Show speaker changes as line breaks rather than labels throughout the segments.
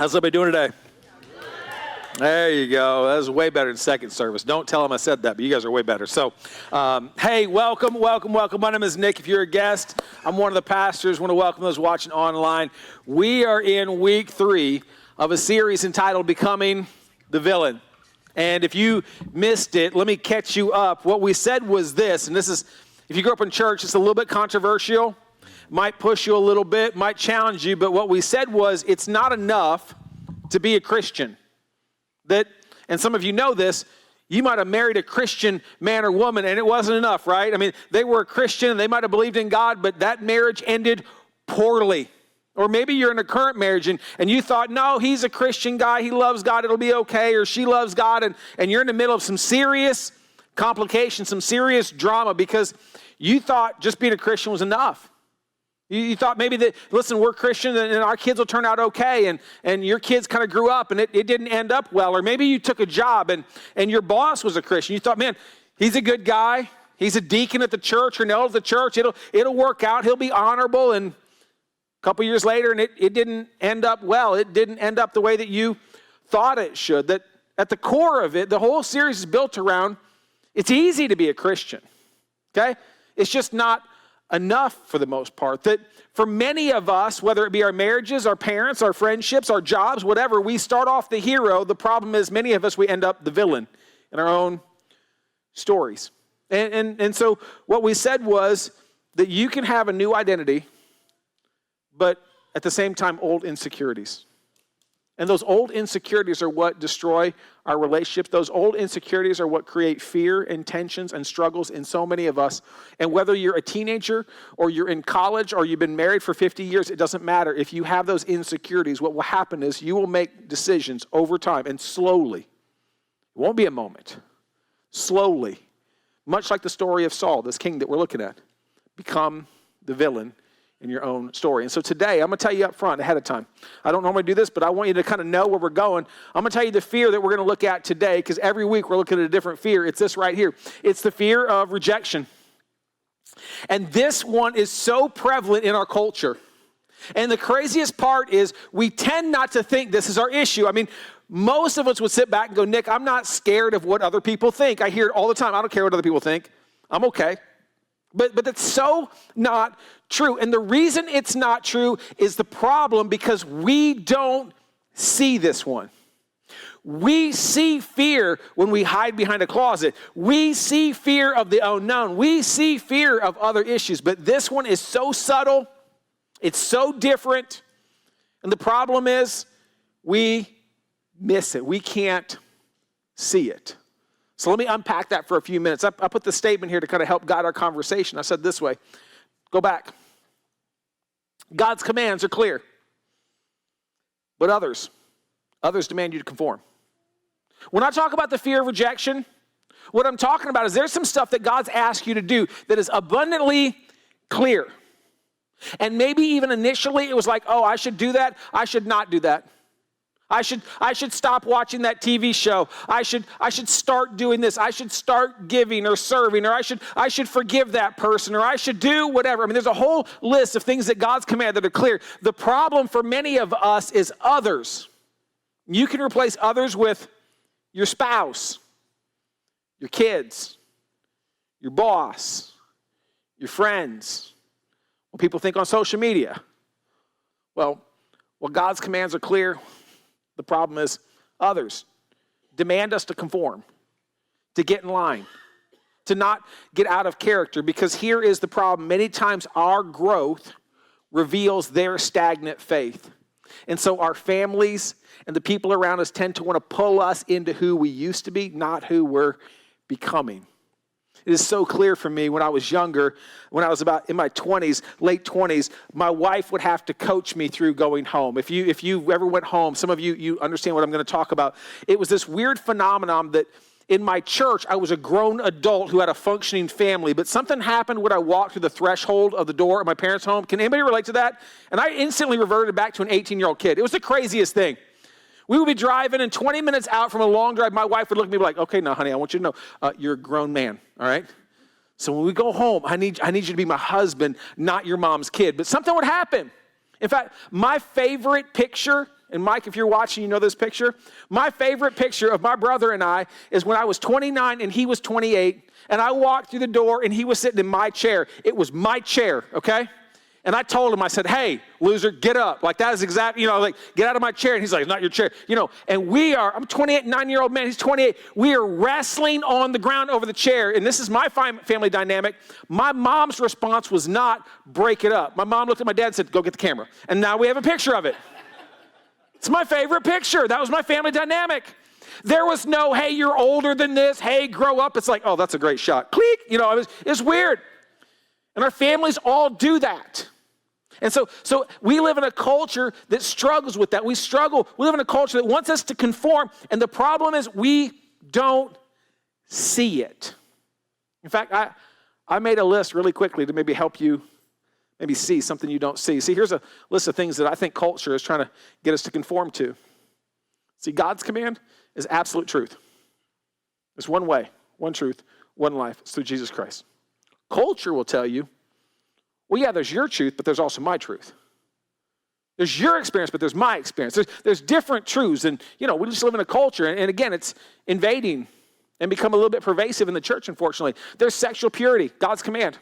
How's everybody doing today? There you go. That was way better than second service. Don't tell them I said that, but you guys are way better. So, hey, welcome. My name is Nick. If you're a guest, I'm one of the pastors. I want to welcome those watching online. We are in week 3 of a series entitled Becoming the Villain. And if you missed it, let me catch you up. What we said was this, and this is, if you grew up in church, it's a little bit controversial, might push you a little bit, might challenge you, but what we said was it's not enough to be a Christian. That, and some of you know this, you might have married a Christian man or woman and it wasn't enough, right? I mean, they were a Christian and they might have believed in God, but that marriage ended poorly. Or maybe you're in a current marriage and you thought, no, he's a Christian guy, he loves God, it'll be okay, or she loves God, and you're in the middle of some serious complications, some serious drama because you thought just being a Christian was enough. You thought maybe that, listen, we're Christian and our kids will turn out okay, and your kids kind of grew up and it didn't end up well. Or maybe you took a job and your boss was a Christian. You thought, man, he's a good guy. He's a deacon at the church or an elder at the church. It'll work out. He'll be honorable. And a couple years later, and it didn't end up well. It didn't end up the way that you thought it should. That at the core of it, the whole series is built around, it's easy to be a Christian, okay? It's just not enough for the most part. That for many of us, whether it be our marriages, our parents, our friendships, our jobs, whatever, we start off the hero. The problem is many of us, we end up the villain in our own stories. And so what we said was that you can have a new identity, but at the same time, old insecurities. And those old insecurities are what destroy our relationships. Those old insecurities are what create fear and tensions and struggles in so many of us. And whether you're a teenager or you're in college or you've been married for 50 years, it doesn't matter. If you have those insecurities, what will happen is you will make decisions over time and slowly. It won't be a moment. Slowly, much like the story of Saul, this king that we're looking at, become the villain in your own story. And so today, I'm going to tell you up front ahead of time. I don't normally do this, but I want you to kind of know where we're going. I'm going to tell you the fear that we're going to look at today, because every week we're looking at a different fear. It's this right here. It's the fear of rejection. And this one is so prevalent in our culture. And the craziest part is we tend not to think this is our issue. I mean, most of us would sit back and go, Nick, I'm not scared of what other people think. I hear it all the time. I don't care what other people think. I'm okay. But that's so not true. And the reason it's not true is the problem because we don't see this one. We see fear when we hide behind a closet. We see fear of the unknown. We see fear of other issues. But this one is so subtle. It's so different. And the problem is we miss it. We can't see it. So let me unpack that for a few minutes. I put the statement here to kind of help guide our conversation. I said this way. Go back. God's commands are clear. But others demand you to conform. When I talk about the fear of rejection, what I'm talking about is there's some stuff that God's asked you to do that is abundantly clear. And maybe even initially it was like, oh, I should do that. I should not do that. I should stop watching that TV show. I should start doing this. I should start giving or serving, or I should forgive that person, or I should do whatever. I mean, there's a whole list of things that God's commanded that are clear. The problem for many of us is others. You can replace others with your spouse, your kids, your boss, your friends, what people think on social media. Well, God's commands are clear. The problem is others demand us to conform, to get in line, to not get out of character, because here is the problem. Many times our growth reveals their stagnant faith. And so our families and the people around us tend to want to pull us into who we used to be, not who we're becoming. It is so clear for me when I was younger, when I was about in my 20s, late 20s, my wife would have to coach me through going home. If you ever went home, some of you understand what I'm going to talk about. It was this weird phenomenon that in my church, I was a grown adult who had a functioning family, but something happened when I walked through the threshold of the door of my parents' home. Can anybody relate to that? And I instantly reverted back to an 18-year-old kid. It was the craziest thing. We would be driving, and 20 minutes out from a long drive, my wife would look at me like, okay, now, honey, I want you to know, you're a grown man, all right? So when we go home, I need you to be my husband, not your mom's kid. But something would happen. In fact, my favorite picture and Mike, if you're watching, you know this picture. My favorite picture of my brother and I is when I was 29 and he was 28, and I walked through the door and he was sitting in my chair. It was my chair, okay? And I told him, I said, hey, loser, get up. Like, that is exactly, like, get out of my chair. And he's like, it's not your chair. And I'm 28, 9-year-old man. He's 28. We are wrestling on the ground over the chair. And this is my family dynamic. My mom's response was not break it up. My mom looked at my dad and said, go get the camera. And now we have a picture of it. It's my favorite picture. That was my family dynamic. There was no, hey, you're older than this. Hey, grow up. It's like, oh, that's a great shot. Click. It's weird. And our families all do that. And so we live in a culture that struggles with that. We live in a culture that wants us to conform. And the problem is we don't see it. In fact, I made a list really quickly to maybe help you maybe see something you don't see. See, here's a list of things that I think culture is trying to get us to conform to. See, God's command is absolute truth. There's one way, one truth, one life. It's through Jesus Christ. Culture will tell you, well, yeah, there's your truth, but there's also my truth. There's your experience, but there's my experience. There's different truths. And, we just live in a culture. And again, it's invading and become a little bit pervasive in the church, unfortunately. There's sexual purity, God's command.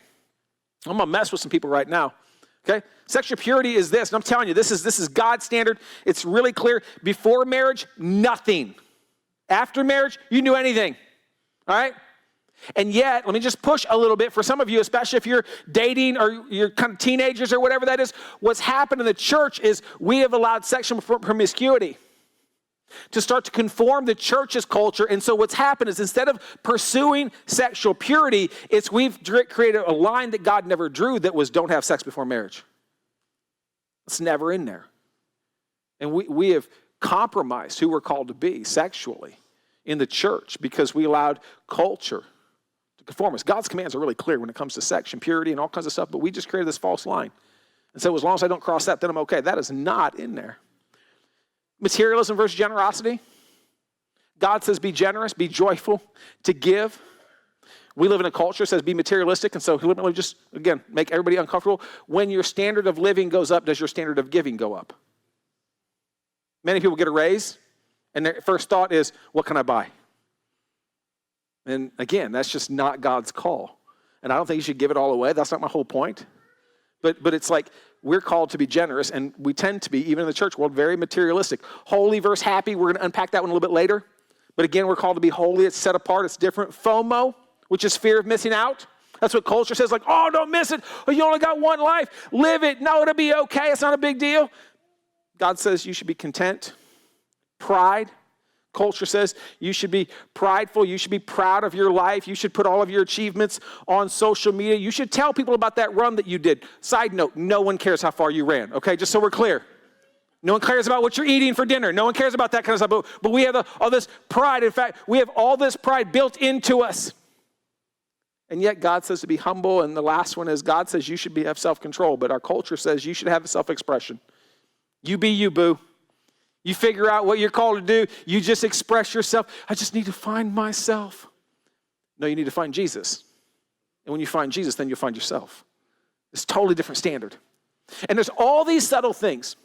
I'm going to mess with some people right now. Okay? Sexual purity is this. And I'm telling you, this is God's standard. It's really clear. Before marriage, nothing. After marriage, you knew anything. All right? And yet, let me just push a little bit for some of you, especially if you're dating or you're kind of teenagers or whatever that is. What's happened in the church is we have allowed sexual promiscuity to start to conform the church's culture. And so what's happened is instead of pursuing sexual purity, we've created a line that God never drew that was don't have sex before marriage. It's never in there. And we have compromised who we're called to be sexually in the church because we allowed culture to conform us. God's commands are really clear when it comes to sex and purity and all kinds of stuff, but we just created this false line. And so as long as I don't cross that, then I'm okay. That is not in there. Materialism versus generosity. God says be generous, be joyful, to give. We live in a culture that says be materialistic, and so literally just, again, make everybody uncomfortable. When your standard of living goes up, does your standard of giving go up? Many people get a raise, and their first thought is, what can I buy? And again, that's just not God's call. And I don't think you should give it all away. That's not my whole point. But it's like we're called to be generous, and we tend to be, even in the church world, very materialistic. Holy versus happy, we're going to unpack that one a little bit later. But again, we're called to be holy. It's set apart. It's different. FOMO, which is fear of missing out. That's what culture says, like, oh, don't miss it. Oh, you only got one life. Live it. No, it'll be okay. It's not a big deal. God says you should be content. Pride. Culture says you should be prideful. You should be proud of your life. You should put all of your achievements on social media. You should tell people about that run that you did. Side note, no one cares how far you ran, okay? Just so we're clear. No one cares about what you're eating for dinner. No one cares about that kind of stuff. But we have all this pride. In fact, we have all this pride built into us. And yet God says to be humble. And the last one is God says you should have self-control. But our culture says you should have self-expression. You be you, boo. You figure out what you're called to do. You just express yourself. I just need to find myself. No, you need to find Jesus. And when you find Jesus, then you'll find yourself. It's a totally different standard. And there's all these subtle things.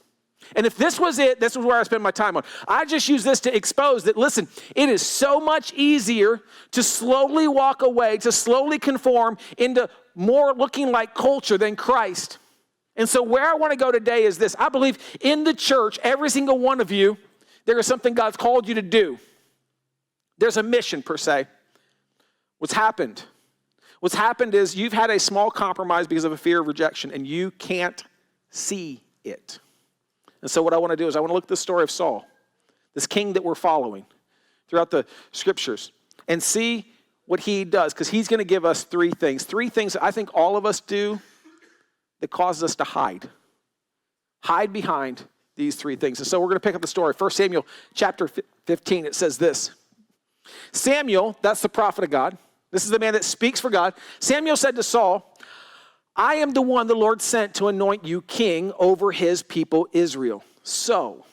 And if this was it, this was where I spend my time on. I just use this to expose that, listen, it is so much easier to slowly walk away, to slowly conform into more looking like culture than Christ. And so where I want to go today is this. I believe in the church, every single one of you, there is something God's called you to do. There's a mission, per se. What's happened is you've had a small compromise because of a fear of rejection, and you can't see it. And so what I want to do is I want to look at the story of Saul, this king that we're following throughout the scriptures, and see what he does, because he's going to give us three things that I think all of us do that causes us to hide behind these three things. And so we're going to pick up the story. 1 Samuel chapter 15, it says this. Samuel, that's the prophet of God. This is the man that speaks for God. Samuel said to Saul, I am the one the Lord sent to anoint you king over his people Israel. So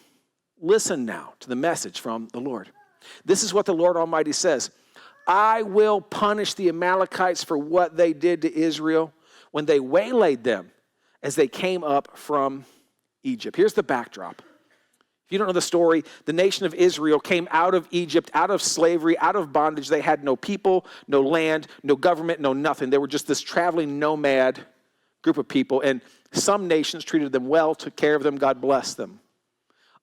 listen now to the message from the Lord. This is what the Lord Almighty says. I will punish the Amalekites for what they did to Israel when they waylaid them as they came up from Egypt. Here's the backdrop. If you don't know the story, the nation of Israel came out of Egypt, out of slavery, out of bondage. They had no people, no land, no government, no nothing. They were just this traveling nomad group of people. And some nations treated them well, took care of them, God blessed them.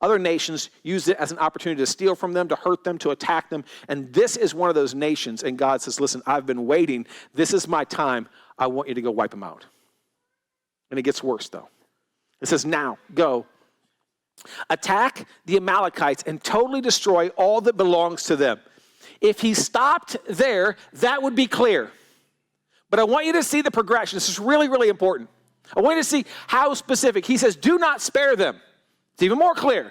Other nations used it as an opportunity to steal from them, to hurt them, to attack them. And this is one of those nations. And God says, listen, I've been waiting. This is my time. I want you to go wipe them out. And it gets worse, though. It says, now, go. Attack the Amalekites and totally destroy all that belongs to them. If he stopped there, that would be clear. But I want you to see the progression. This is really, really important. I want you to see how specific. He says, do not spare them. It's even more clear.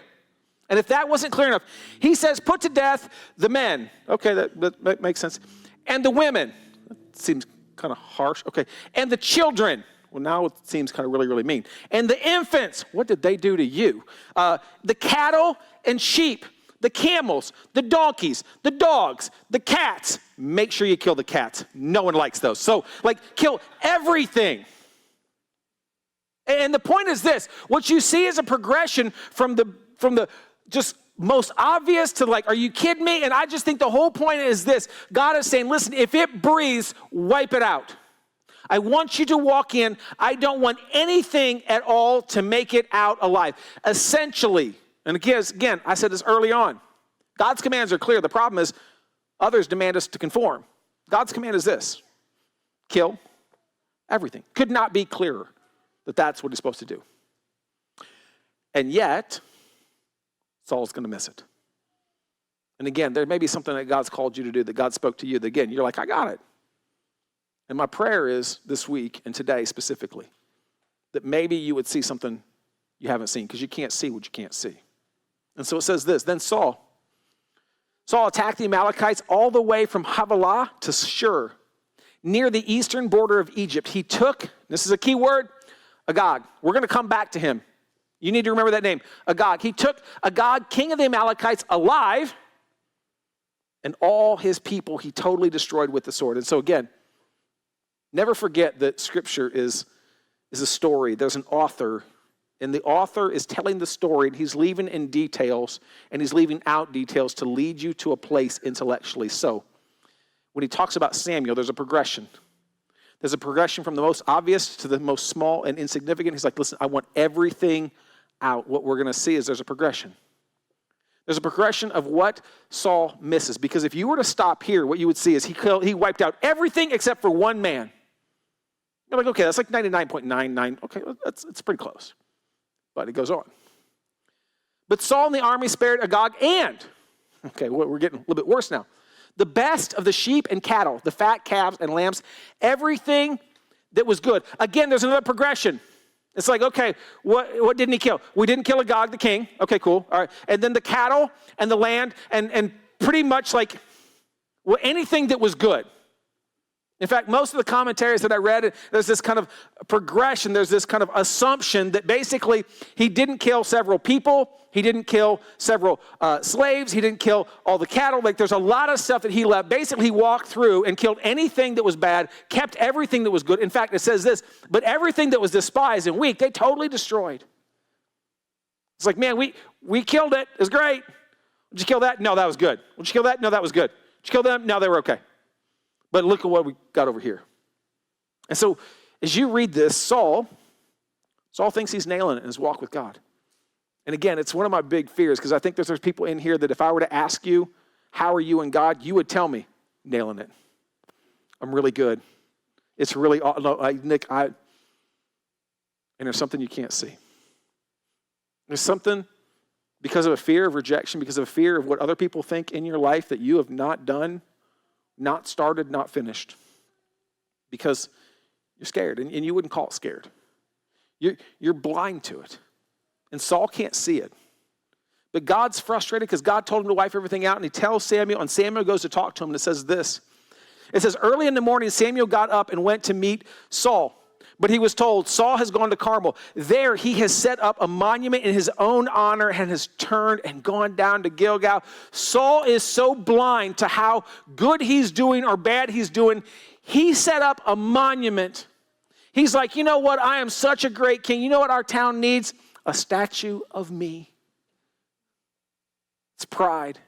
And if that wasn't clear enough, he says, put to death the men. Okay, that makes sense. And the women. That seems kind of harsh. Okay. And the children. Well, now it seems kind of really, really mean. And the infants, what did they do to you? The cattle and sheep, the camels, the donkeys, the dogs, the cats. Make sure you kill the cats. No one likes those. So, kill everything. And the point is this. What you see is a progression from the just most obvious to are you kidding me? And I just think the whole point is this. God is saying, listen, if it breathes, wipe it out. I want you to walk in. I don't want anything at all to make it out alive. Essentially, and again, I said this early on, God's commands are clear. The problem is others demand us to conform. God's command is this: kill everything. Could not be clearer that that's what he's supposed to do. And yet, Saul's going to miss it. And again, there may be something that God's called you to do, that God spoke to you, that again, you're like, I got it. And my prayer is this week and today specifically, that maybe you would see something you haven't seen, because you can't see what you can't see. And so it says this, then Saul attacked the Amalekites all the way from Havilah to Shur, near the eastern border of Egypt. He took, this is a key word, Agag. We're going to come back to him. You need to remember that name, Agag. He took Agag, king of the Amalekites, alive, and all his people he totally destroyed with the sword. And so again, never forget that Scripture is a story. There's an author, and the author is telling the story, and he's leaving in details, and he's leaving out details to lead you to a place intellectually. So when he talks about Samuel, there's a progression. There's a progression from the most obvious to the most small and insignificant. He's like, listen, I want everything out. What we're going to see is there's a progression. There's a progression of what Saul misses. Because if you were to stop here, what you would see is he wiped out everything except for one man. You're like, okay, that's like 99.99. Okay, it's pretty close. But it goes on. But Saul and the army spared Agag and, okay, we're getting a little bit worse now, the best of the sheep and cattle, the fat calves and lambs, everything that was good. Again, there's another progression. It's like, okay, what didn't he kill? We didn't kill Agag, the king. Okay, cool. All right. And then the cattle and the land and pretty much anything that was good. In fact, most of the commentaries that I read, there's this kind of progression, there's this kind of assumption that basically he didn't kill several people, he didn't kill several slaves, he didn't kill all the cattle. There's a lot of stuff that he left. Basically, he walked through and killed anything that was bad, kept everything that was good. In fact, it says this, but everything that was despised and weak, they totally destroyed. It's like, man, we killed it. It was great. Did you kill that? No, that was good. Did you kill that? No, that was good. Did you kill them? No, they were okay. But look at what we got over here. And so as you read this, Saul thinks he's nailing it in his walk with God. And again, it's one of my big fears, because I think there's people in here that if I were to ask you, how are you in God? You would tell me, nailing it. I'm really good. It's really, Nick, and there's something you can't see. There's something, because of a fear of rejection, because of a fear of what other people think in your life, that you have not done, not started, not finished, because you're scared, and you wouldn't call it scared. You're blind to it, and Saul can't see it. But God's frustrated because God told him to wipe everything out, and he tells Samuel, and Samuel goes to talk to him, and it says this. It says, early in the morning, Samuel got up and went to meet Saul. But he was told, Saul has gone to Carmel. There he has set up a monument in his own honor and has turned and gone down to Gilgal. Saul is so blind to how good he's doing or bad he's doing. He set up a monument. He's like, you know what? I am such a great king. You know what our town needs? A statue of me. It's pride.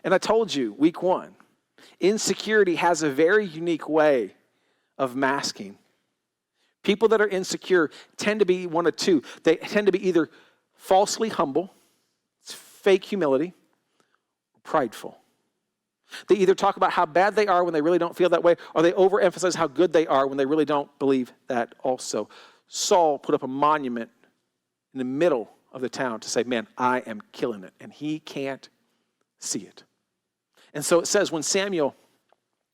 And I told you, week 1, insecurity has a very unique way of masking. People that are insecure tend to be one of two. They tend to be either falsely humble, it's fake humility, or prideful. They either talk about how bad they are when they really don't feel that way, or they overemphasize how good they are when they really don't believe that also. Saul put up a monument in the middle of the town to say, man, I am killing it. And he can't see it. And so it says when Samuel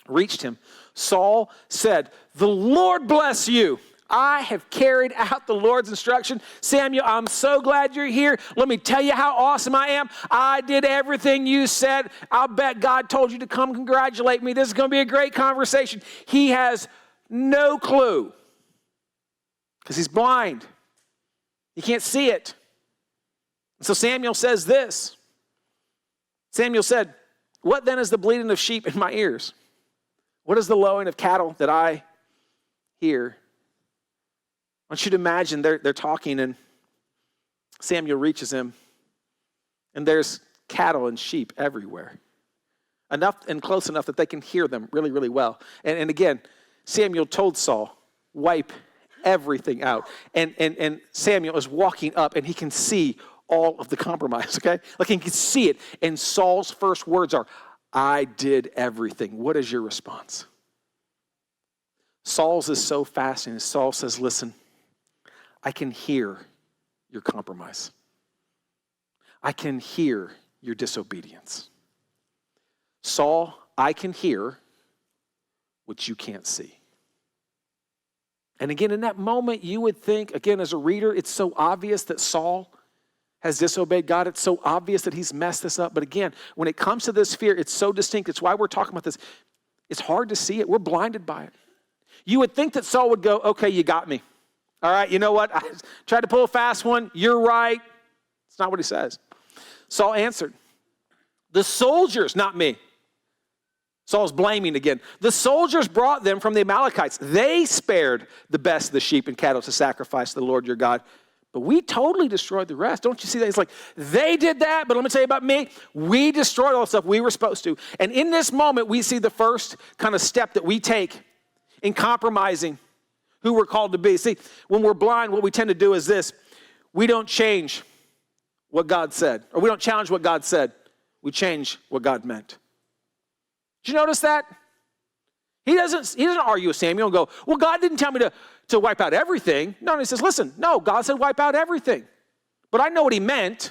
reached him, Saul said, the Lord bless you. I have carried out the Lord's instruction. Samuel, I'm so glad you're here. Let me tell you how awesome I am. I did everything you said. I'll bet God told you to come congratulate me. This is going to be a great conversation. He has no clue because he's blind. He can't see it. And so Samuel says this. Samuel said, what then is the bleating of sheep in my ears? What is the lowing of cattle that I hear? I want you to imagine they're talking and Samuel reaches him and there's cattle and sheep everywhere. Enough and close enough that they can hear them really, really well. And again, Samuel told Saul, wipe everything out. And Samuel is walking up and he can see all of the compromise, okay? Like he can see it. And Saul's first words are, I did everything. What is your response? Saul's is so fascinating. Saul says, listen, I can hear your compromise. I can hear your disobedience. Saul, I can hear what you can't see. And again, in that moment, you would think, again, as a reader, it's so obvious that Saul has disobeyed God. It's so obvious that he's messed this up. But again, when it comes to this fear, it's so distinct. It's why we're talking about this. It's hard to see it. We're blinded by it. You would think that Saul would go, okay, you got me. All right, you know what? I tried to pull a fast one. You're right. It's not what he says. Saul answered, the soldiers, not me. Saul's blaming again. The soldiers brought them from the Amalekites. They spared the best of the sheep and cattle to sacrifice to the Lord your God. But we totally destroyed the rest. Don't you see that? It's like, they did that, but let me tell you about me. We destroyed all the stuff we were supposed to. And in this moment, we see the first kind of step that we take in compromising who we're called to be. See, when we're blind, what we tend to do is this. We don't change what God said, or we don't challenge what God said. We change what God meant. Did you notice that? He doesn't argue with Samuel and go, well, God didn't tell me to wipe out everything. No, he says, listen, no, God said wipe out everything. But I know what he meant.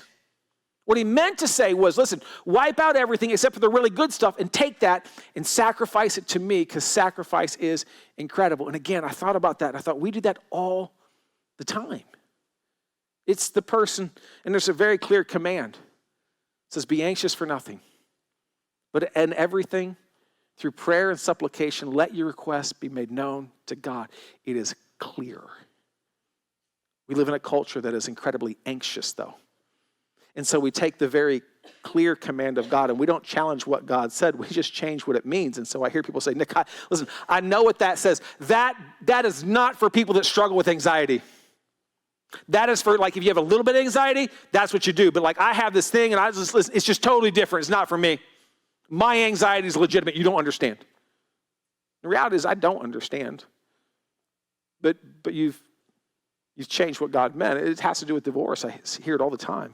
What he meant to say was, listen, wipe out everything except for the really good stuff and take that and sacrifice it to me because sacrifice is incredible. And again, I thought about that and I thought we do that all the time. It's the person, and there's a very clear command. It says, be anxious for nothing, but in everything, through prayer and supplication, let your requests be made known to God. It is clear. We live in a culture that is incredibly anxious, though. And so we take the very clear command of God and we don't challenge what God said. We just change what it means. And so I hear people say, Nick, listen, I know what that says. That is not for people that struggle with anxiety. That is for, like, if you have a little bit of anxiety, that's what you do. But like, I have this thing and listen, it's just totally different. It's not for me. My anxiety is legitimate. You don't understand. The reality is I don't understand. But you've changed what God meant. It has to do with divorce. I hear it all the time.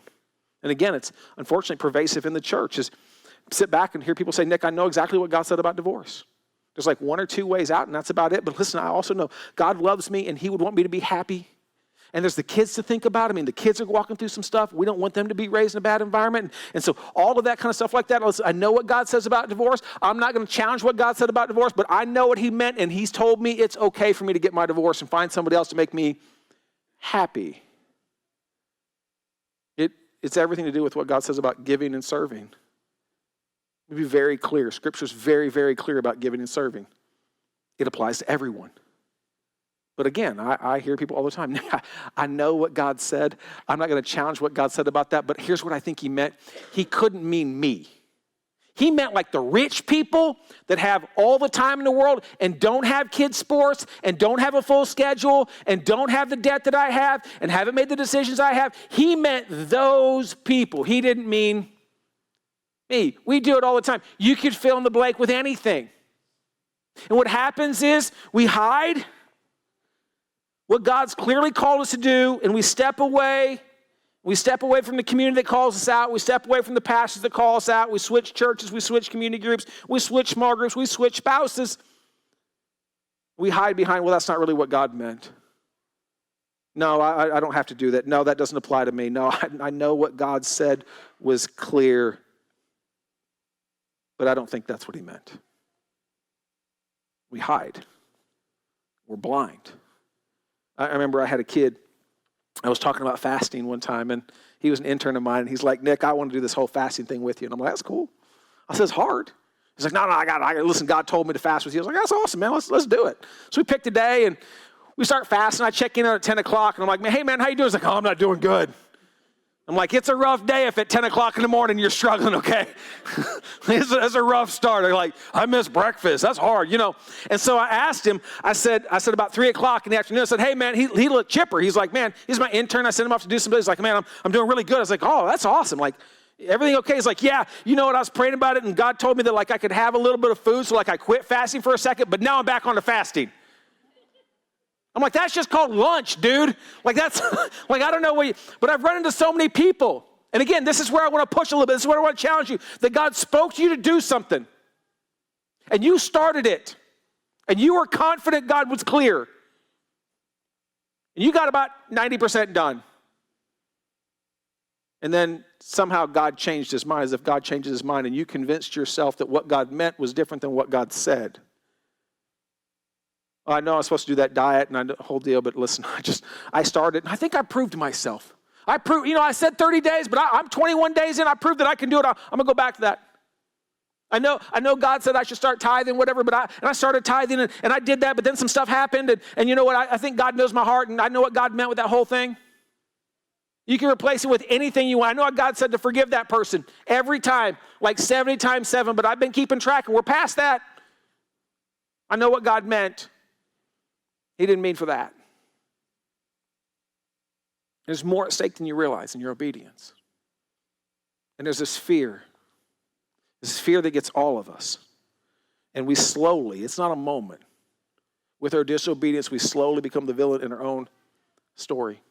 And again, it's unfortunately pervasive in the church. Is sit back and hear people say, Nick, I know exactly what God said about divorce. There's like one or two ways out, and that's about it. But listen, I also know God loves me, and he would want me to be happy. And there's the kids to think about. I mean, the kids are walking through some stuff. We don't want them to be raised in a bad environment. And so all of that kind of stuff like that, listen, I know what God says about divorce. I'm not going to challenge what God said about divorce, but I know what he meant, and he's told me it's okay for me to get my divorce and find somebody else to make me happy. It's everything to do with what God says about giving and serving. Let me be very clear. Scripture's very, very clear about giving and serving. It applies to everyone. But again, I hear people all the time, I know what God said. I'm not going to challenge what God said about that, but here's what I think he meant. He couldn't mean me. He meant like the rich people that have all the time in the world and don't have kids' sports and don't have a full schedule and don't have the debt that I have and haven't made the decisions I have. He meant those people. He didn't mean Me, we do it all the time. You could fill in the blank with anything. And what happens is we hide what God's clearly called us to do, and we step away. We step away from the community that calls us out. We step away from the pastors that call us out. We switch churches. We switch community groups. We switch small groups. We switch spouses. We hide behind, well, that's not really what God meant. No, I don't have to do that. No, that doesn't apply to me. No, I know what God said was clear, but I don't think that's what he meant. We hide. We're blind. I remember I had a kid. I was talking about fasting one time, and he was an intern of mine, and he's like, Nick, I want to do this whole fasting thing with you. And I'm like, that's cool. I said, it's hard. He's like, no, I got it. Listen, God told me to fast with you. I was like, that's awesome, man. Let's do it. So we picked a day, and we start fasting. I check in at 10 o'clock, and I'm like, man, hey, man, how you doing? He's like, oh, I'm not doing good. I'm like, it's a rough day if at 10 o'clock in the morning you're struggling, okay? It's a rough start. They're like, I miss breakfast. That's hard, you know. And so I asked him, I said about 3 o'clock in the afternoon, I said, hey, man, he looked chipper. He's like, man, he's my intern. I sent him off to do something. He's like, man, I'm doing really good. I was like, oh, that's awesome. Like, everything okay? He's like, yeah, you know what? I was praying about it, and God told me that, like, I could have a little bit of food, so, like, I quit fasting for a second, but now I'm back on to fasting. I'm like, that's just called lunch, dude. Like, that's, like, I don't know what you, but I've run into so many people. And again, this is where I want to push a little bit. This is where I want to challenge you. That God spoke to you to do something. And you started it. And you were confident God was clear. And you got about 90% done. And then somehow God changed his mind, as if God changes his mind, and you convinced yourself that what God meant was different than what God said. I know I'm supposed to do that diet and the whole deal, but listen, I started, and I think I proved to myself. I said 30 days, but I'm 21 days in. I proved that I can do it. I'm going to go back to that. I know God said I should start tithing, whatever, but I started tithing, and I did that, but then some stuff happened, and you know what? I think God knows my heart, and I know what God meant with that whole thing. You can replace it with anything you want. I know what God said to forgive that person every time, like 70 times 7, but I've been keeping track, and we're past that. I know what God meant. He didn't mean for that. There's more at stake than you realize in your obedience. And there's this fear that gets all of us. And we slowly, it's not a moment, with our disobedience, we slowly become the villain in our own story.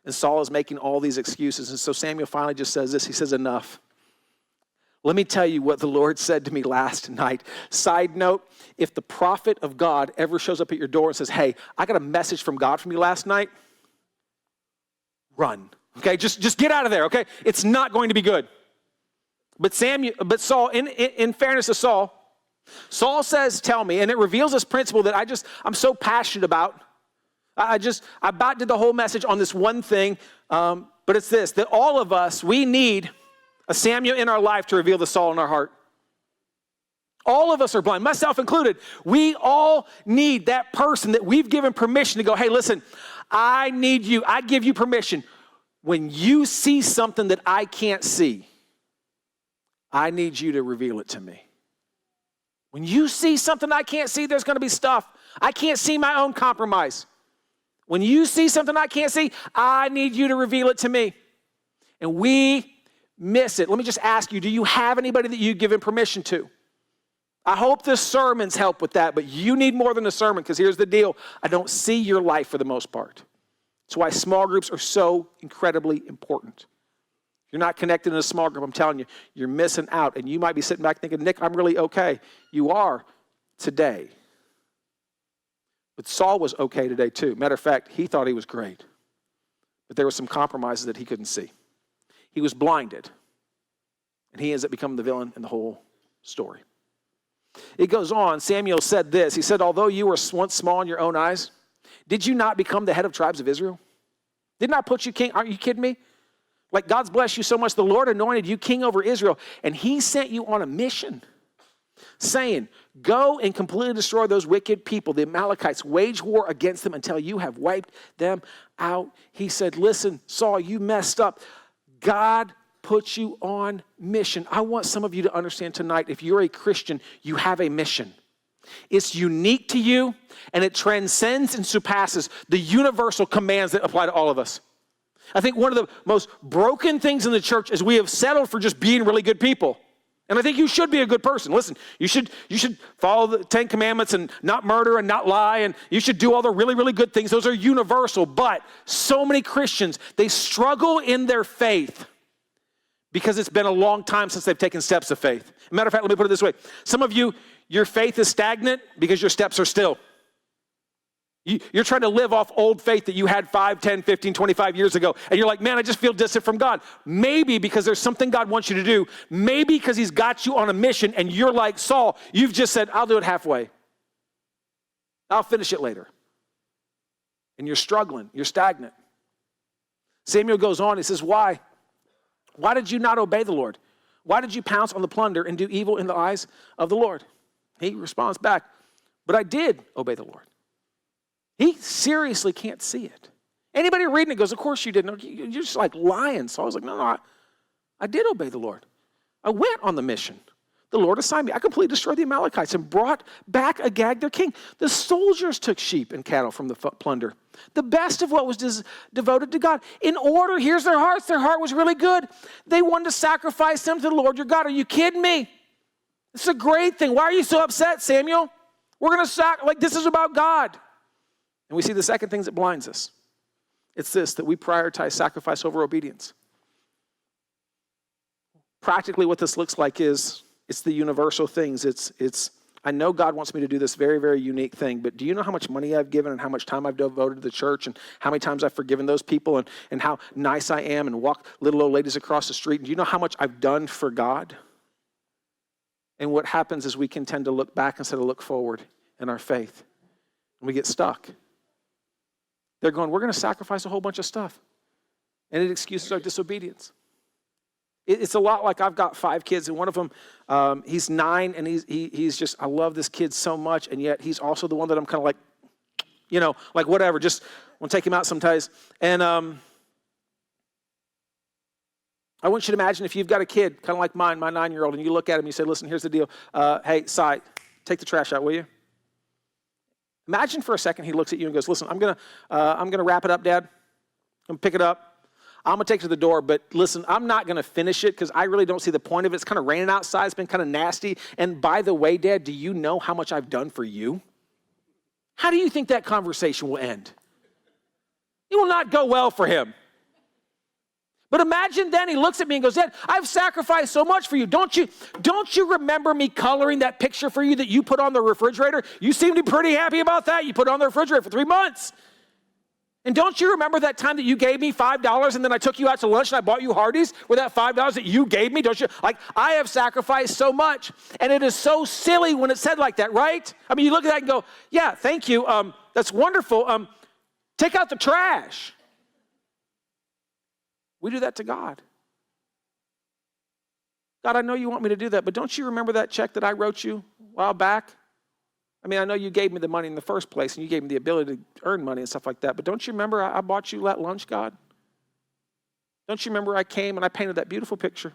And Saul is making all these excuses. And so Samuel finally just says this. He says, enough. Let me tell you what the Lord said to me last night. Side note, if the prophet of God ever shows up at your door and says, hey, I got a message from God from you last night, run. Okay, just get out of there, okay? It's not going to be good. But Saul, in fairness to Saul says, tell me, and it reveals this principle that I'm so passionate about. I about did the whole message on this one thing, but it's this, that all of us, we need a Samuel in our life to reveal the Saul in our heart. All of us are blind, myself included. We all need that person that we've given permission to go, hey, listen, I need you. I give you permission. When you see something that I can't see, I need you to reveal it to me. When you see something I can't see, there's going to be stuff. I can't see my own compromise. When you see something I can't see, I need you to reveal it to me. And we miss it. Let me just ask you, do you have anybody that you've given permission to? I hope the sermons help with that, but you need more than a sermon, because here's the deal. I don't see your life for the most part. That's why small groups are so incredibly important. If you're not connected in a small group, I'm telling you, you're missing out. And you might be sitting back thinking, Nick, I'm really okay. You are today. But Saul was okay today too. Matter of fact, he thought he was great. But there were some compromises that he couldn't see. He was blinded. And he ends up becoming the villain in the whole story. It goes on. Samuel said this. He said, although you were once small in your own eyes, did you not become the head of tribes of Israel? Didn't I put you king? Aren't you kidding me? Like, God's blessed you so much. The Lord anointed you king over Israel. And he sent you on a mission, saying, go and completely destroy those wicked people, the Amalekites. Wage war against them until you have wiped them out. He said, listen, Saul, you messed up. God put you on mission. I want some of you to understand tonight, if you're a Christian, you have a mission. It's unique to you, and it transcends and surpasses the universal commands that apply to all of us. I think one of the most broken things in the church is we have settled for just being really good people. And I think you should be a good person. Listen, you should follow the 10 Commandments and not murder and not lie, and you should do all the really, really good things. Those are universal. But so many Christians, they struggle in their faith because it's been a long time since they've taken steps of faith. Matter of fact, let me put it this way. Some of you, your faith is stagnant because your steps are still. You're trying to live off old faith that you had 5, 10, 15, 25 years ago. And you're like, man, I just feel distant from God. Maybe because there's something God wants you to do. Maybe because he's got you on a mission and you're like Saul. You've just said, I'll do it halfway. I'll finish it later. And you're struggling. You're stagnant. Samuel goes on. He says, why? Why did you not obey the Lord? Why did you pounce on the plunder and do evil in the eyes of the Lord? He responds back, but I did obey the Lord. He seriously can't see it. Anybody reading it goes, of course you didn't. You're just like lying. So I was like, no, I did obey the Lord. I went on the mission. The Lord assigned me. I completely destroyed the Amalekites and brought back Agag, their king. The soldiers took sheep and cattle from the plunder. The best of what was devoted to God. In order, here's their hearts. Their heart was really good. They wanted to sacrifice them to the Lord your God. Are you kidding me? It's a great thing. Why are you so upset, Samuel? We're going to this is about God. And we see the second thing that blinds us. It's this, that we prioritize sacrifice over obedience. Practically what this looks like is, it's the universal things. It's I know God wants me to do this very, very unique thing, but do you know how much money I've given and how much time I've devoted to the church and how many times I've forgiven those people and how nice I am and walk little old ladies across the street? And do you know how much I've done for God? And what happens is we can tend to look back instead of look forward in our faith. And we get stuck. They're going, we're going to sacrifice a whole bunch of stuff. And it excuses our disobedience. It's a lot like I've got 5 kids, and one of them, he's 9, and he's just, I love this kid so much, and yet he's also the one that I'm kind of like, like whatever, just want to take him out sometimes. And I want you to imagine if you've got a kid, kind of like mine, my 9-year-old, and you look at him and you say, listen, here's the deal. Hey, Si, take the trash out, will you? Imagine for a second he looks at you and goes, listen, I'm gonna wrap it up, Dad. I'm gonna pick it up. I'm gonna take it to the door, but listen, I'm not gonna finish it because I really don't see the point of it. It's kind of raining outside. It's been kind of nasty. And by the way, Dad, do you know how much I've done for you? How do you think that conversation will end? It will not go well for him. But imagine then he looks at me and goes, Dad, I've sacrificed so much for you. Don't you remember me coloring that picture for you that you put on the refrigerator? You seem to be pretty happy about that. You put it on the refrigerator for 3 months. And don't you remember that time that you gave me $5 and then I took you out to lunch and I bought you Hardee's with that $5 that you gave me? Don't you? Like, I have sacrificed so much. And it is so silly when it's said like that, right? I mean, you look at that and go, yeah, thank you. That's wonderful. Take out the trash. We do that to God. God, I know you want me to do that, but don't you remember that check that I wrote you a while back? I mean, I know you gave me the money in the first place and you gave me the ability to earn money and stuff like that, but don't you remember I bought you that lunch, God? Don't you remember I came and I painted that beautiful picture?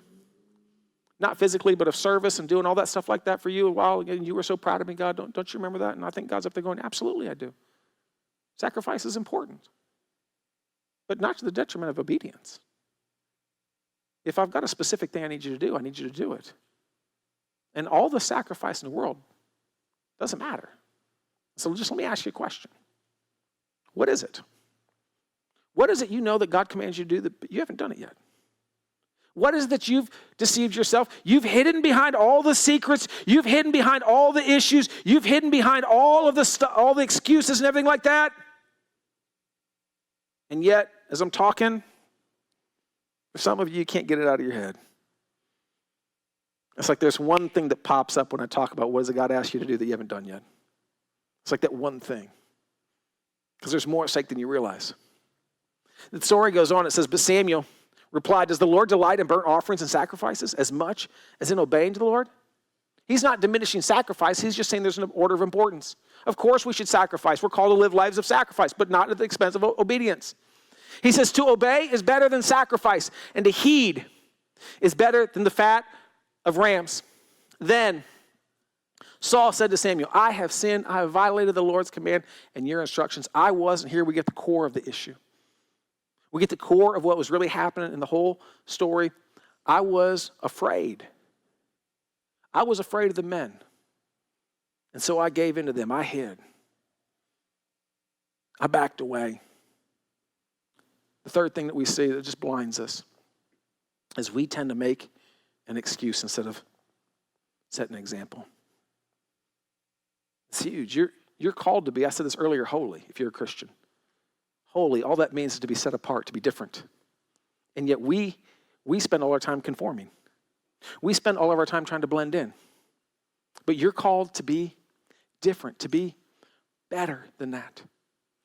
Not physically, but of service and doing all that stuff like that for you a while ago, and you were so proud of me, God. Don't you remember that? And I think God's up there going, absolutely I do. Sacrifice is important, but not to the detriment of obedience. If I've got a specific thing I need you to do, I need you to do it. And all the sacrifice in the world doesn't matter. So just let me ask you a question. What is it? What is it you know that God commands you to do that you haven't done it yet? What is it that you've deceived yourself? You've hidden behind all the secrets. You've hidden behind all the issues. You've hidden behind all of the all the excuses and everything like that. And yet, as I'm talking, for some of you, you can't get it out of your head. It's like there's one thing that pops up when I talk about what does God ask you to do that you haven't done yet. It's like that one thing. Because there's more at stake than you realize. The story goes on. It says, but Samuel replied, does the Lord delight in burnt offerings and sacrifices as much as in obeying to the Lord? He's not diminishing sacrifice. He's just saying there's an order of importance. Of course we should sacrifice. We're called to live lives of sacrifice, but not at the expense of obedience. He says, to obey is better than sacrifice, and to heed is better than the fat of rams. Then Saul said to Samuel, I have sinned. I have violated the Lord's command and your instructions. I was, and here we get the core of the issue. We get the core of what was really happening in the whole story. I was afraid. I was afraid of the men. And so I gave in to them. I hid. I backed away. The third thing that we see that just blinds us is we tend to make an excuse instead of setting an example. It's huge. You're called to be, I said this earlier, holy if you're a Christian. Holy, all that means is to be set apart, to be different. And yet we spend all our time conforming. We spend all of our time trying to blend in. But you're called to be different, to be better than that.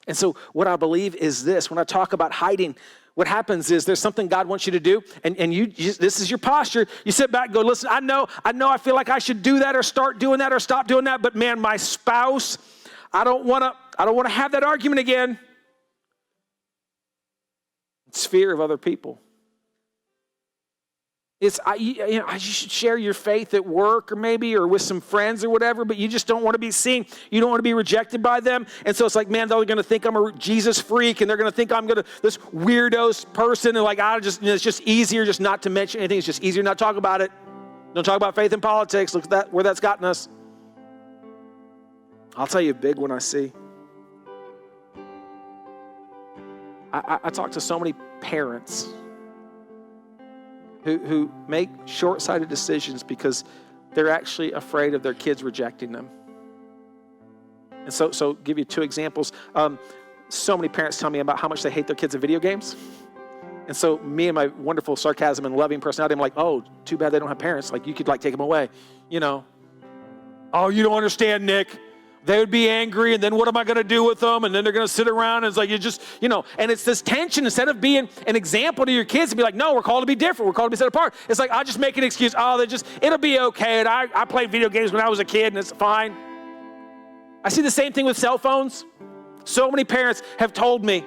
And so what I believe is this. When I talk about hiding, what happens is there's something God wants you to do, and this is your posture. You sit back and go, listen, I know I feel like I should do that or start doing that or stop doing that, but man, my spouse, I don't want to have that argument again. It's fear of other people. You should share your faith at work or with some friends or whatever, but you just don't want to be seen. You don't want to be rejected by them. And so it's like, man, they're going to think I'm a Jesus freak, and they're going to think I'm this weirdo person, and it's just easier just not to mention anything. It's just easier not to talk about it. Don't talk about faith and politics. Look at that, where that's gotten us. I'll tell you a big one I see. I talk to so many parents who make short-sighted decisions because they're actually afraid of their kids rejecting them. And so give you two examples. So many parents tell me about how much they hate their kids in video games. And so me and my wonderful sarcasm and loving personality, I'm like, oh, too bad they don't have parents. Like, you could take them away, Oh, you don't understand, Nick. They would be angry, and then what am I going to do with them? And then they're going to sit around, and it's like, and it's this tension. Instead of being an example to your kids and be like, no, we're called to be different. We're called to be set apart. It's like, I'll just make an excuse. Oh, it'll be okay. And I played video games when I was a kid, and it's fine. I see the same thing with cell phones. So many parents have told me,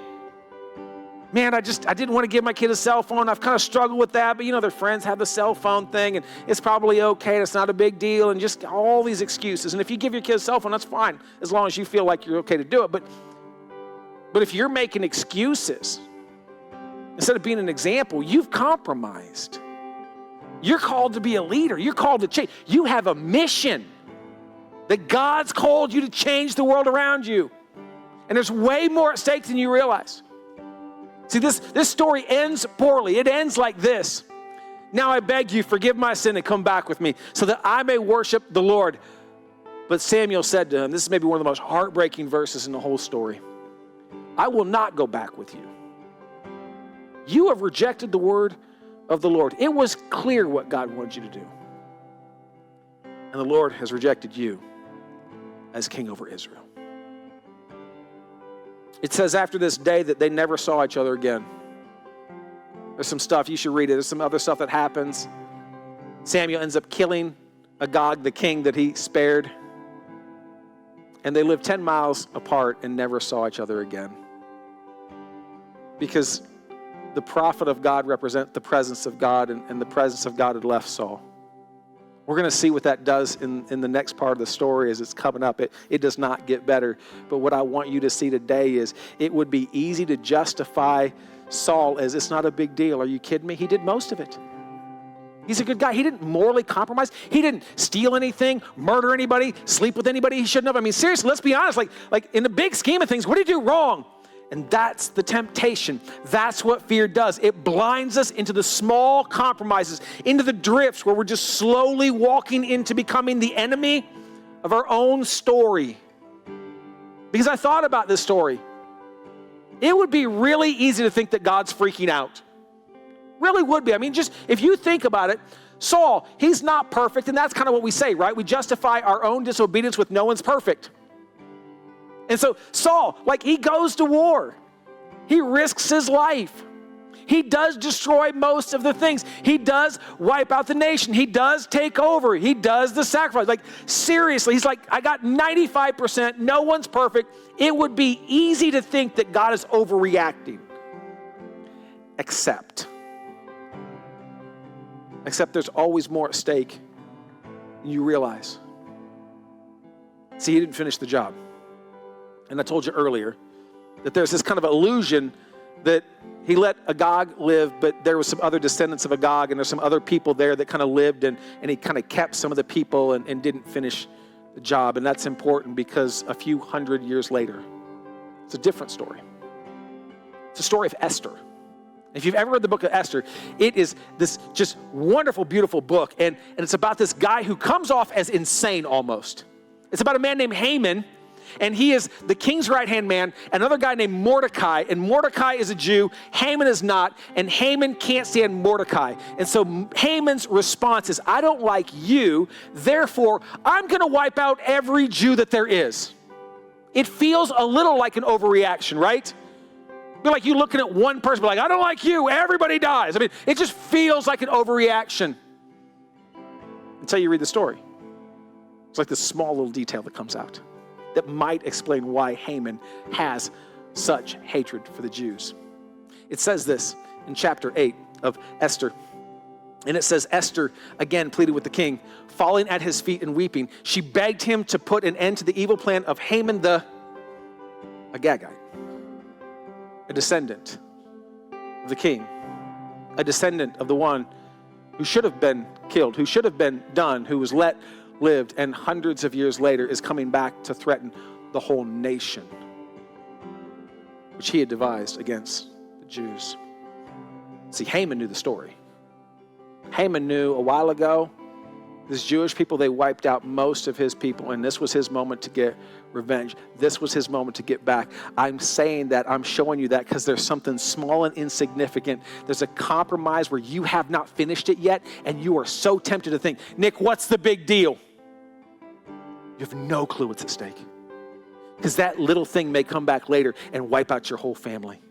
man, I didn't want to give my kid a cell phone. I've kind of struggled with that, but their friends have the cell phone thing, and it's probably okay, and it's not a big deal, and just all these excuses. And if you give your kid a cell phone, that's fine, as long as you feel like you're okay to do it. But if you're making excuses, instead of being an example, you've compromised. You're called to be a leader. You're called to change. You have a mission that God's called you to change the world around you. And there's way more at stake than you realize. See, this story ends poorly. It ends like this. Now I beg you, forgive my sin and come back with me so that I may worship the Lord. But Samuel said to him, this is maybe one of the most heartbreaking verses in the whole story. I will not go back with you. You have rejected the word of the Lord. It was clear what God wanted you to do. And the Lord has rejected you as king over Israel. It says after this day that they never saw each other again. There's some stuff, you should read it. There's some other stuff that happens. Samuel ends up killing Agag, the king that he spared. And they lived 10 miles apart and never saw each other again. Because the prophet of God represents the presence of God, and the presence of God had left Saul. We're going to see what that does in the next part of the story as it's coming up. It does not get better. But what I want you to see today is it would be easy to justify Saul as it's not a big deal. Are you kidding me? He did most of it. He's a good guy. He didn't morally compromise. He didn't steal anything, murder anybody, sleep with anybody he shouldn't have. I mean, seriously, let's be honest. Like in the big scheme of things, what did he do wrong? And that's the temptation. That's what fear does. It blinds us into the small compromises, into the drifts where we're just slowly walking into becoming the enemy of our own story. Because I thought about this story. It would be really easy to think that God's freaking out. Really would be. I mean, just if you think about it, Saul, he's not perfect, and that's kind of what we say, right? We justify our own disobedience with no one's perfect. And so Saul, he goes to war. He risks his life. He does destroy most of the things. He does wipe out the nation. He does take over. He does the sacrifice. Seriously, he's like, I got 95%. No one's perfect. It would be easy to think that God is overreacting. Except there's always more at stake than you realize. See, he didn't finish the job. And I told you earlier that there's this kind of illusion that he let Agag live, but there were some other descendants of Agag, and there's some other people there that kind of lived, and he kind of kept some of the people and didn't finish the job. And that's important because a few hundred years later, it's a different story. It's a story of Esther. If you've ever read the book of Esther, it is this just wonderful, beautiful book. And it's about this guy who comes off as insane almost. It's about a man named Haman, and he is the king's right-hand man. Another guy named Mordecai, and Mordecai is a Jew. Haman is not, and Haman can't stand Mordecai. And so Haman's response is, I don't like you, therefore I'm going to wipe out every Jew that there is. It feels a little like an overreaction, right? You're like you looking at one person, like, I don't like you, everybody dies. I mean, it just feels like an overreaction until you read the story. It's like this small little detail that comes out that might explain why Haman has such hatred for the Jews. It says this in chapter 8 of Esther. And it says, Esther again pleaded with the king, falling at his feet and weeping. She begged him to put an end to the evil plan of Haman the Agagite, a descendant of the king, a descendant of the one who should have been killed, who should have been done, who was lived, and hundreds of years later is coming back to threaten the whole nation, which he had devised against the Jews. See, Haman knew the story. Haman knew a while ago, these Jewish people, they wiped out most of his people, and this was his moment to get revenge. This was his moment to get back. I'm saying that, I'm showing you that because there's something small and insignificant. There's a compromise where you have not finished it yet, and you are so tempted to think, Nick, what's the big deal? You have no clue what's at stake. Because that little thing may come back later and wipe out your whole family.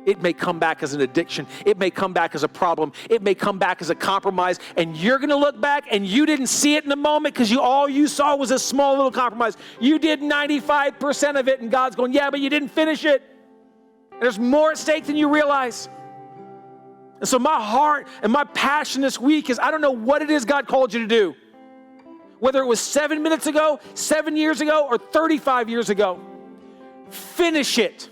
It may come back as an addiction. It may come back as a problem. It may come back as a compromise. And you're going to look back and you didn't see it in the moment because all you saw was a small little compromise. You did 95% of it, and God's going, yeah, but you didn't finish it. And there's more at stake than you realize. And so my heart and my passion this week is, I don't know what it is God called you to do. Whether it was 7 minutes ago, 7 years ago, or 35 years ago, finish it.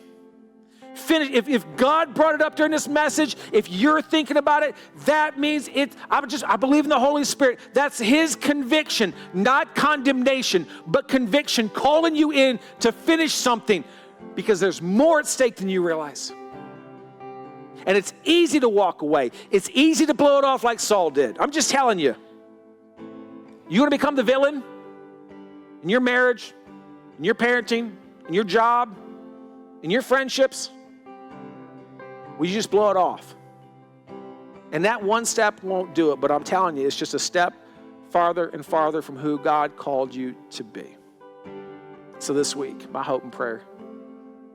Finish. If God brought it up during this message, if you're thinking about it, that means I believe in the Holy Spirit. That's his conviction, not condemnation, but conviction, calling you in to finish something because there's more at stake than you realize. And it's easy to walk away. It's easy to blow it off like Saul did. I'm just telling you. You want to become the villain in your marriage, in your parenting, in your job, in your friendships? Will you just blow it off? And that one step won't do it, but I'm telling you, it's just a step farther and farther from who God called you to be. So this week, my hope and prayer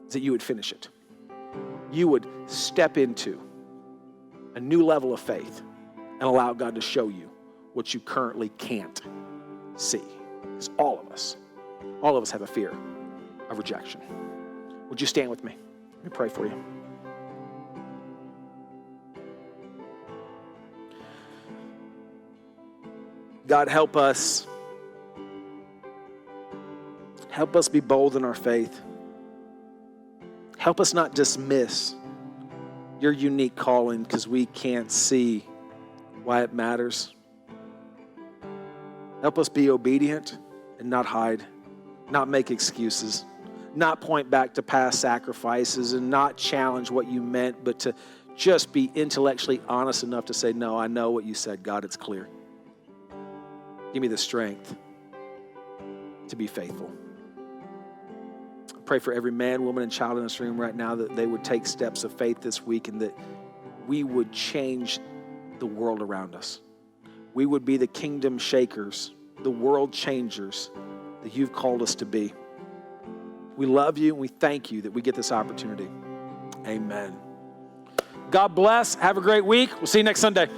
is that you would finish it. You would step into a new level of faith and allow God to show you what you currently can't see. Because all of us have a fear of rejection. Would you stand with me? Let me pray for you. God, help us. Help us be bold in our faith. Help us not dismiss your unique calling because we can't see why it matters. Help us be obedient and not hide, not make excuses, not point back to past sacrifices and not challenge what you meant, but to just be intellectually honest enough to say, no, I know what you said, God, it's clear. Give me the strength to be faithful. I pray for every man, woman, and child in this room right now that they would take steps of faith this week and that we would change the world around us. We would be the kingdom shakers, the world changers that you've called us to be. We love you and we thank you that we get this opportunity. Amen. God bless. Have a great week. We'll see you next Sunday.